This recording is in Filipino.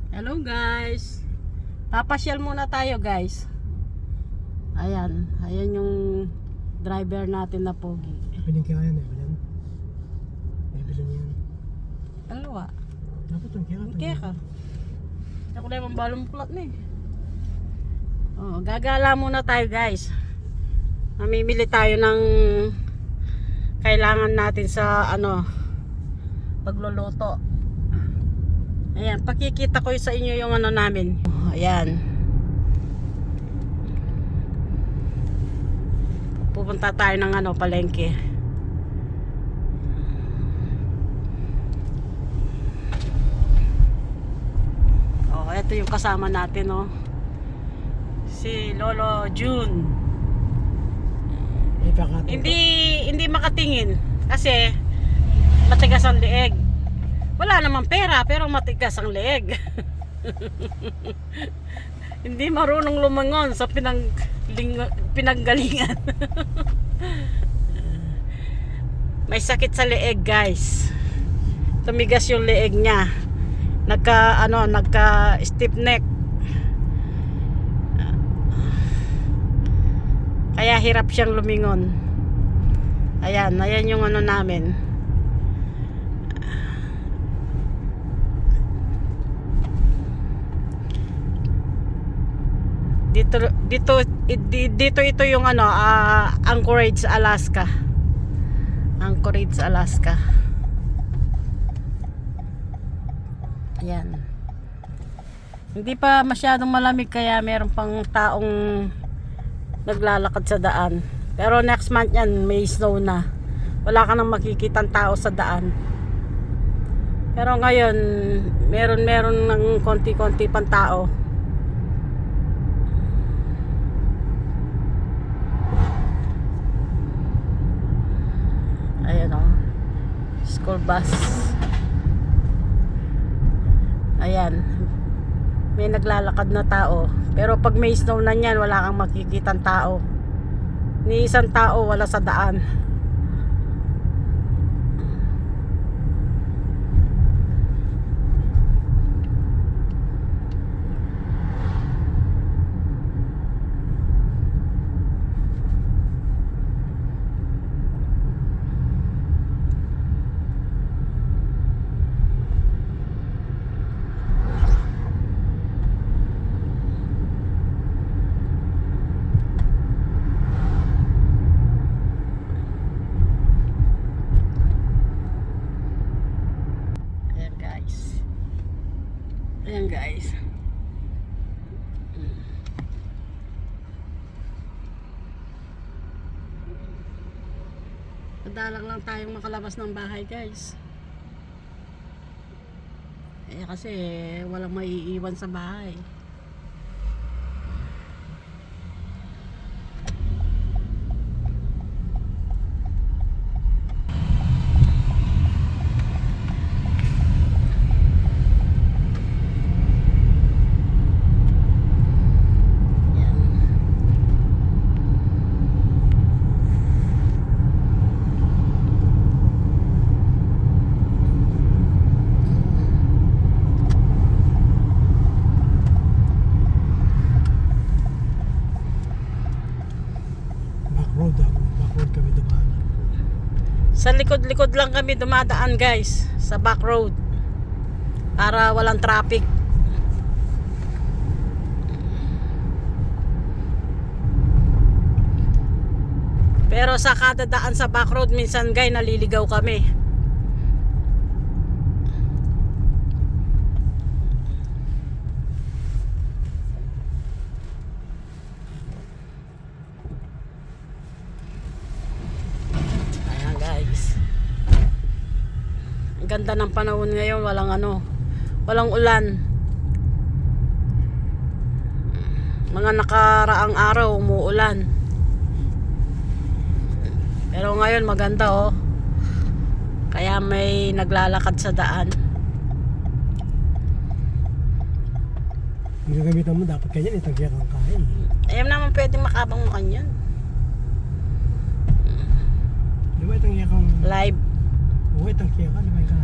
Hello guys. Papasyal muna tayo guys. Ayan, ayan yung driver natin na pogi. Piling kaya na, Evelyn. Evelyn yan. Dalawa. Dapat ang kaya. Kaya ka. Ako na yung balong plat na eh. Oh, gagala muna tayo guys. Mamimili tayo ng kailangan natin sa pagluluto. Ayan, pakikita ko sa inyo yung namin. Oh, ayan. Pupunta tayo ng palengke. Oh, ito yung kasama natin, oh. Si Lolo June. Hindi makatingin kasi matigas ang leeg. Wala namang pera pero matigas ang leeg. Hindi marunong lumangon sa pinanggalingan. May sakit sa leeg, guys. Tumigas yung leeg niya. Nagka stiff neck. Kaya hirap siyang lumingon. Ayan yung namin. Dito ito yung Anchorage, Alaska. Anchorage, Alaska. Ayan. Hindi pa masyadong malamig kaya meron pang taong naglalakad sa daan. Pero next month yan, may snow na. Wala ka nang makikitang tao sa daan. Pero ngayon, meron ng konti-konti pang tao. Ayan o. School bus. Ayan. May naglalakad na tao. Pero pag may snow na yan, wala kang makikitang tao. Ni isang tao wala sa daan. Ayan guys. Madalang lang tayong makalabas ng bahay guys. Kasi walang maiiwan sa bahay. Backroad kami dumaan. Sa likod-likod lang kami dumadaan guys, sa back road. Para walang traffic. Pero sa kada daan sa back road, minsan guys naliligaw kami. Ganda ng panahon ngayon, walang ulan. Mga nakaraang araw umuulan. Pero ngayon maganda oh. Kaya may naglalakad sa daan. Yung gamitan mo dapat kanyan itagyan kang kain. Ayun naman pwedeng makabang mo kanyan. Di ba itang kang Live. Oo, itang kaya ka, di ba ka?